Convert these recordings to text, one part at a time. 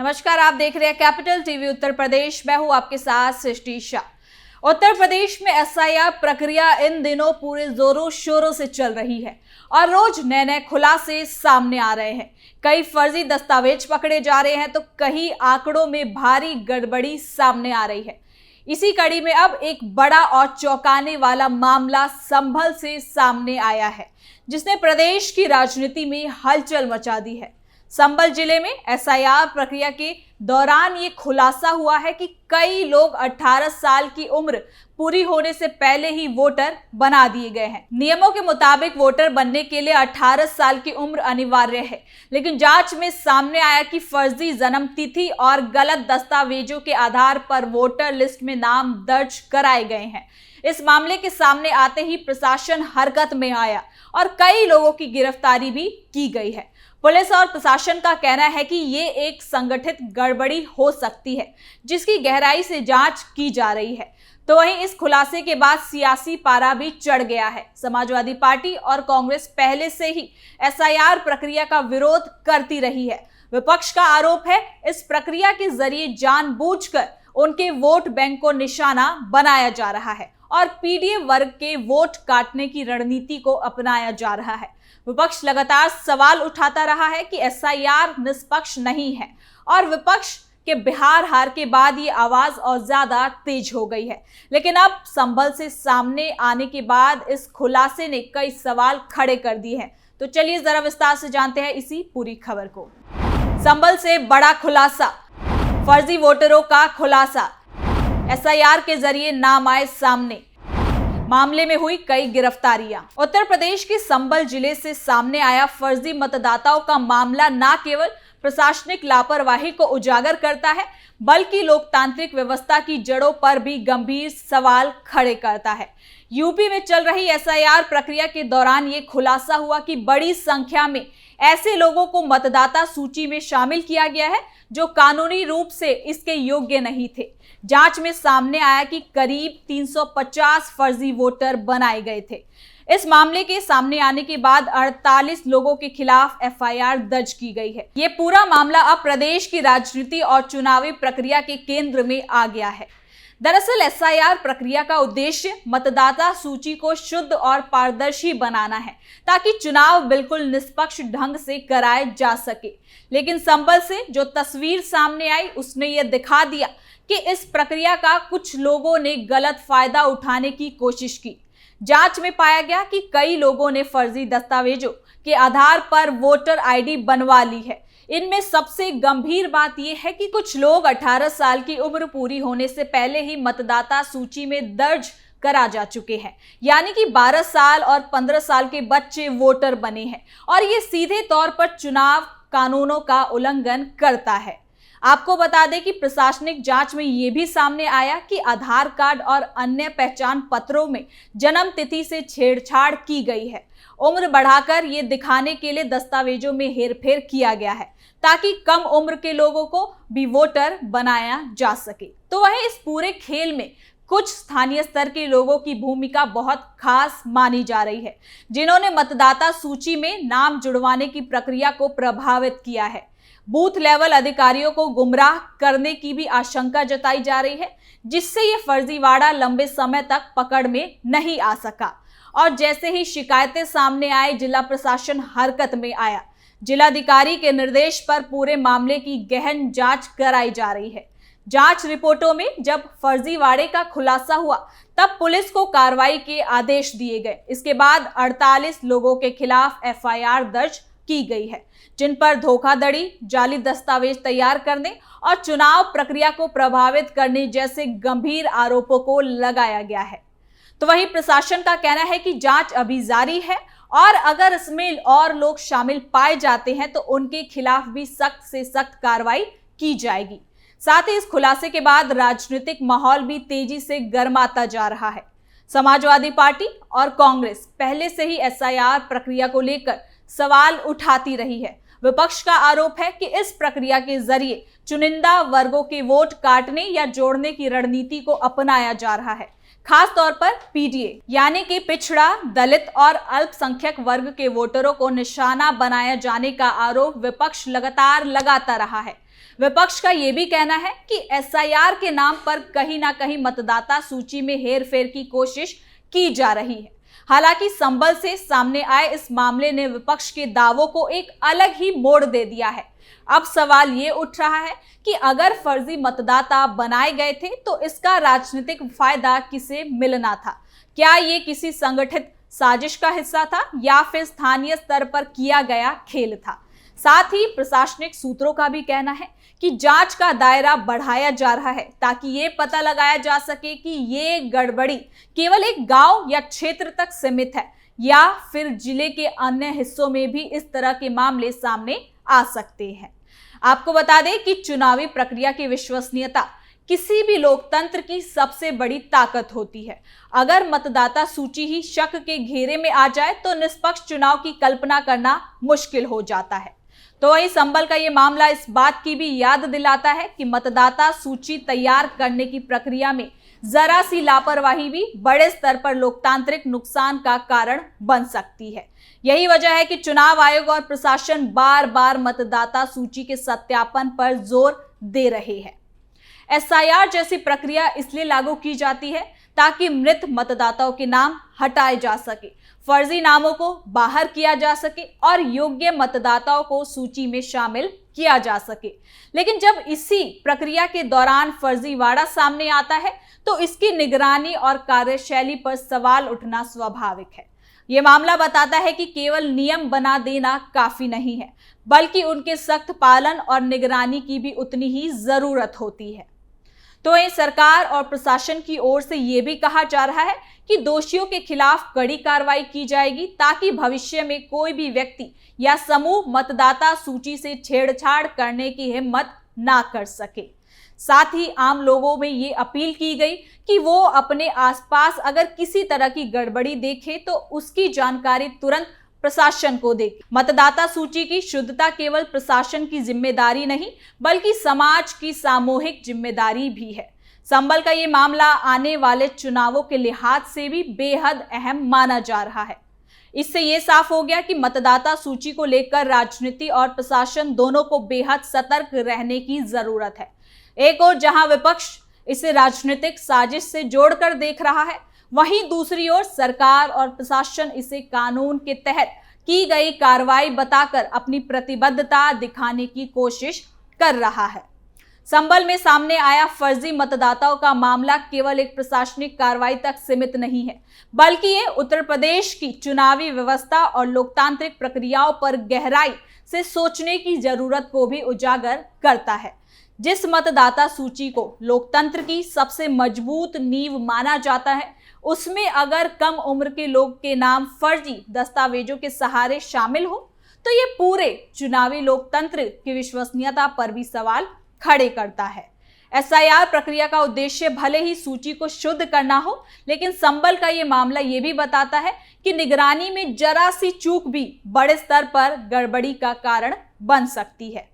नमस्कार, आप देख रहे हैं कैपिटल टीवी उत्तर प्रदेश। मैं हूं आपके साथ सृष्टि शाह। उत्तर प्रदेश में एसआईआर प्रक्रिया इन दिनों पूरे जोरों शोरों से चल रही है और रोज नए नए खुलासे सामने आ रहे हैं। कई फर्जी दस्तावेज पकड़े जा रहे हैं तो कई आंकड़ों में भारी गड़बड़ी सामने आ रही है। इसी कड़ी में अब एक बड़ा और चौंकाने वाला मामला संभल से सामने आया है, जिसने प्रदेश की राजनीति में हलचल मचा दी है। संभल जिले में एसआईआर प्रक्रिया के दौरान ये खुलासा हुआ है कि कई लोग 18 साल की उम्र पूरी होने से पहले ही वोटर बना दिए गए हैं। नियमों के मुताबिक वोटर बनने के लिए 18 साल की उम्र अनिवार्य है, लेकिन जांच में सामने आया कि फर्जी जन्म तिथि और गलत दस्तावेजों के आधार पर वोटर लिस्ट में नाम दर्ज कराए गए हैं। इस मामले के सामने आते ही प्रशासन हरकत में आया और कई लोगों की गिरफ्तारी भी की गई है। पुलिस और प्रशासन का कहना है कि ये एक संगठित गड़बड़ी हो सकती है, जिसकी गहराई से जांच की जा रही है। तो वहीं इस खुलासे के बाद सियासी पारा भी चढ़ गया है। समाजवादी पार्टी और कांग्रेस पहले से ही एसआईआर प्रक्रिया का विरोध करती रही है। विपक्ष का आरोप है इस प्रक्रिया के जरिए जानबूझकर उनके वोट बैंक को निशाना बनाया जा रहा है और पीडीए वर्ग के वोट काटने की रणनीति को अपनाया जा रहा है। विपक्ष लगातार सवाल उठाता रहा है कि एसआईआर निष्पक्ष नहीं है और विपक्ष के बिहार हार के बाद ये आवाज और ज्यादा तेज हो गई है। लेकिन अब संभल से सामने आने के बाद इस खुलासे ने कई सवाल खड़े कर दिए हैं। तो चलिए जरा विस्तार से जानते हैं इसी पूरी खबर को। संभल से बड़ा खुलासा, फर्जी वोटरों का खुलासा, एसआईआर के जरिए नाम आए सामने, मामले में हुई कई गिरफ्तारियां। उत्तर प्रदेश के संभल जिले से सामने आया फर्जी मतदाताओं का मामला न केवल प्रशासनिक लापरवाही को उजागर करता है, बल्कि लोकतांत्रिक व्यवस्था की जड़ों पर भी गंभीर सवाल खड़े करता है। यूपी में चल रही एसआईआर प्रक्रिया के दौरान ये खुलासा हुआ कि बड़ी संख्या में ऐसे लोगों को मतदाता सूची में शामिल किया गया है जो कानूनी रूप से इसके योग्य नहीं थे। जांच में सामने आया कि करीब 350 फर्जी वोटर बनाए गए थे। इस मामले के सामने आने के बाद 48 लोगों के खिलाफ एफआईआर दर्ज की गई है। ये पूरा मामला अब प्रदेश की राजनीति और चुनावी प्रक्रिया के केंद्र में आ गया है। दरअसल एसआईआर प्रक्रिया का उद्देश्य मतदाता सूची को शुद्ध और पारदर्शी बनाना है, ताकि चुनाव बिल्कुल निष्पक्ष ढंग से कराए जा सके। लेकिन संभल से जो तस्वीर सामने आई उसने ये दिखा दिया कि इस प्रक्रिया का कुछ लोगों ने गलत फायदा उठाने की कोशिश की। जांच में पाया गया कि कई लोगों ने फर्जी दस्तावेजों के आधार पर वोटर आईडी बनवा ली है। इनमें सबसे गंभीर बात यह है कि कुछ लोग 18 साल की उम्र पूरी होने से पहले ही मतदाता सूची में दर्ज करा जा चुके हैं, यानी कि 12 साल और 15 साल के बच्चे वोटर बने हैं और ये सीधे तौर पर चुनाव कानूनों का उल्लंघन करता है। आपको बता दें कि प्रशासनिक जांच में यह भी सामने आया कि आधार कार्ड और अन्य पहचान पत्रों में जन्म तिथि से छेड़छाड़ की गई है। उम्र बढ़ाकर ये दिखाने के लिए दस्तावेजों में हेरफेर किया गया है, ताकि कम उम्र के लोगों को भी वोटर बनाया जा सके। तो वहीं इस पूरे खेल में कुछ स्थानीय स्तर के लोगों की भूमिका बहुत खास मानी जा रही है, जिन्होंने मतदाता सूची में नाम जुड़वाने की प्रक्रिया को प्रभावित किया है। बूथ लेवल अधिकारियों को गुमराह करने की भी आशंका जताई जा रही है, जिससे ये फर्जीवाड़ा लंबे समय तक पकड़ में नहीं आ सका। और जैसे ही शिकायतें सामने आए, जिला प्रशासन हरकत में आया। जिलाधिकारी के निर्देश पर पूरे मामले की गहन जांच कराई जा रही है। जांच रिपोर्टों में जब फर्जीवाड़े का खुलासा हुआ, तब पुलिस को कार्रवाई के आदेश दिए गए। इसके बाद 48 लोगों के खिलाफ एफआईआर दर्ज की गई है, जिन पर धोखाधड़ी, जाली दस्तावेज तैयार करने और चुनाव प्रक्रिया को प्रभावित करने जैसे गंभीर आरोपों को लगाया गया है। तो वहीं प्रशासन का कहना है कि जांच अभी जारी है और अगर इसमें और लोग शामिल पाए जाते हैं तो उनके खिलाफ भी सख्त से सख्त कार्रवाई की जाएगी। साथ ही इस खुलासे के बाद राजनीतिक माहौल भी तेजी से गर्माता जा रहा है। समाजवादी पार्टी और कांग्रेस पहले से ही एसआईआर प्रक्रिया को लेकर सवाल उठाती रही है। विपक्ष का आरोप है कि इस प्रक्रिया के जरिए चुनिंदा वर्गों के वोट काटने या जोड़ने की रणनीति को अपनाया जा रहा है। खास तौर पर पीडीए यानी कि पिछड़ा, दलित और अल्पसंख्यक वर्ग के वोटरों को निशाना बनाया जाने का आरोप विपक्ष लगातार लगाता रहा है। विपक्ष का यह भी कहना है कि एसआईआर के नाम पर कहीं ना कहीं मतदाता सूची में हेरफेर की कोशिश की जा रही है। हालांकि संभल से सामने आए इस मामले ने विपक्ष के दावों को एक अलग ही मोड़ दे दिया है। अब सवाल ये उठ रहा है कि अगर फर्जी मतदाता बनाए गए थे तो इसका राजनीतिक फायदा किसे मिलना था? क्या ये किसी संगठित साजिश का हिस्सा था या फिर स्थानीय स्तर पर किया गया खेल था? साथ ही प्रशासनिक सूत्रों का भी कहना है कि जांच का दायरा बढ़ाया जा रहा है ताकि ये पता लगाया जा सके कि ये गड़बड़ी केवल एक गांव या क्षेत्र तक सीमित है या फिर जिले के अन्य हिस्सों में भी इस तरह के मामले सामने आ सकते हैं। आपको बता दें कि चुनावी प्रक्रिया की विश्वसनीयता किसी भी लोकतंत्र की सबसे बड़ी ताकत होती है। अगर मतदाता सूची ही शक के घेरे में आ जाए तो निष्पक्ष चुनाव की कल्पना करना मुश्किल हो जाता है। तो वहीं संभल का ये मामला इस बात की भी याद दिलाता है कि मतदाता सूची तैयार करने की प्रक्रिया में जरा सी लापरवाही भी बड़े स्तर पर लोकतांत्रिक नुकसान का कारण बन सकती है। यही वजह है कि चुनाव आयोग और प्रशासन बार बार मतदाता सूची के सत्यापन पर जोर दे रहे हैं। एसआईआर जैसी प्रक्रिया इसलिए लागू की जाती है ताकि मृत मतदाताओं के नाम हटाए जा सके, फर्जी नामों को बाहर किया जा सके और योग्य मतदाताओं को सूची में शामिल किया जा सके। लेकिन जब इसी प्रक्रिया के दौरान फर्जीवाड़ा सामने आता है तो इसकी निगरानी और कार्यशैली पर सवाल उठना स्वाभाविक है। ये मामला बताता है कि केवल नियम बना देना काफी नहीं है, बल्कि उनके सख्त पालन और निगरानी की भी उतनी ही जरूरत होती है। तो ये सरकार और प्रशासन की ओर से ये भी कहा जा रहा है कि दोषियों के खिलाफ कड़ी कार्रवाई की जाएगी ताकि भविष्य में कोई भी व्यक्ति या समूह मतदाता सूची से छेड़छाड़ करने की हिम्मत ना कर सके। साथ ही आम लोगों में ये अपील की गई कि वो अपने आसपास अगर किसी तरह की गड़बड़ी देखे तो उसकी जानकारी तुरंत प्रशासन को दे। मतदाता सूची की शुद्धता केवल प्रशासन की जिम्मेदारी नहीं बल्कि समाज की सामूहिक जिम्मेदारी भी है। संभल का ये मामला आने वाले चुनावों के लिहाज से भी बेहद अहम माना जा रहा है। इससे ये साफ हो गया कि मतदाता सूची को लेकर राजनीति और प्रशासन दोनों को बेहद सतर्क रहने की जरूरत है। एक ओर जहां विपक्ष इसे राजनीतिक साजिश से जोड़कर देख रहा है, वहीं दूसरी ओर सरकार और प्रशासन इसे कानून के तहत की गई कार्रवाई बताकर अपनी प्रतिबद्धता दिखाने की कोशिश कर रहा है। संभल में सामने आया फर्जी मतदाताओं का मामला केवल एक प्रशासनिक कार्रवाई तक सीमित नहीं है, बल्कि ये उत्तर प्रदेश की चुनावी व्यवस्था और लोकतांत्रिक प्रक्रियाओं पर गहराई से सोचने की जरूरत को भी उजागर करता है। जिस मतदाता सूची को लोकतंत्र की सबसे मजबूत नींव माना जाता है, उसमें अगर कम उम्र के लोग के नाम फर्जी दस्तावेजों के सहारे शामिल हो तो ये पूरे चुनावी लोकतंत्र की विश्वसनीयता पर भी सवाल खड़े करता है। एसआईआर प्रक्रिया का उद्देश्य भले ही सूची को शुद्ध करना हो, लेकिन संभल का ये मामला ये भी बताता है कि निगरानी में जरा सी चूक भी बड़े स्तर पर गड़बड़ी का कारण बन सकती है।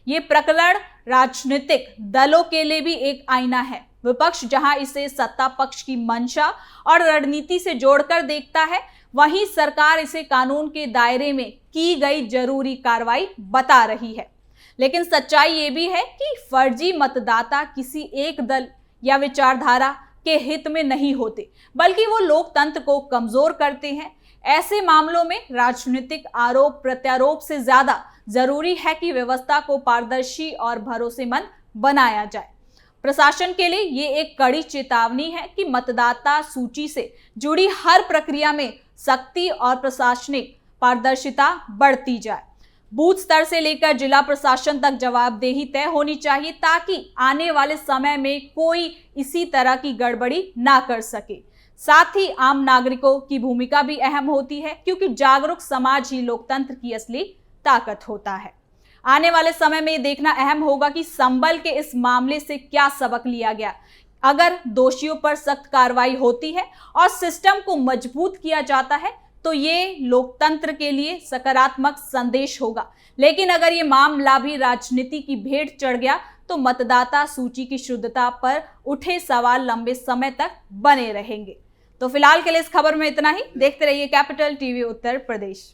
ये प्रकरण राजनीतिक दलों के लिए भी एक आईना है। विपक्ष जहां इसे सत्ता पक्ष की मंशा और रणनीति से जोड़कर देखता है, वहीं सरकार इसे कानून के दायरे में की गई जरूरी कार्रवाई बता रही है। लेकिन सच्चाई ये भी है कि फर्जी मतदाता किसी एक दल या विचारधारा के हित में नहीं होते, बल्कि वो लोकतंत्र को कमजोर करते हैं। ऐसे मामलों में राजनीतिक आरोप प्रत्यारोप से ज्यादा जरूरी है कि व्यवस्था को पारदर्शी और भरोसेमंद बनाया जाए। प्रशासन के लिए ये एक कड़ी चेतावनी है कि मतदाता सूची से जुड़ी हर प्रक्रिया में सख्ती और प्रशासनिक पारदर्शिता बढ़ती जाए। बूथ स्तर से लेकर जिला प्रशासन तक जवाबदेही तय होनी चाहिए ताकि आने वाले समय में कोई इसी तरह की गड़बड़ी ना कर सके। साथ ही आम नागरिकों की भूमिका भी अहम होती है, क्योंकि जागरूक समाज ही लोकतंत्र की असली ताकत होता है। आने वाले समय में देखना अहम होगा कि संभल के इस मामले से क्या सबक लिया गया। अगर दोषियों पर सख्त कार्रवाई होती है और सिस्टम को मजबूत किया जाता है तो ये लोकतंत्र के लिए सकारात्मक संदेश होगा। लेकिन अगर ये मामला भी राजनीति की भेंट चढ़ गया तो मतदाता सूची की शुद्धता पर उठे सवाल लंबे समय तक बने रहेंगे। तो फिलहाल के लिए इस खबर में इतना ही। देखते रहिए कैपिटल टीवी उत्तर प्रदेश।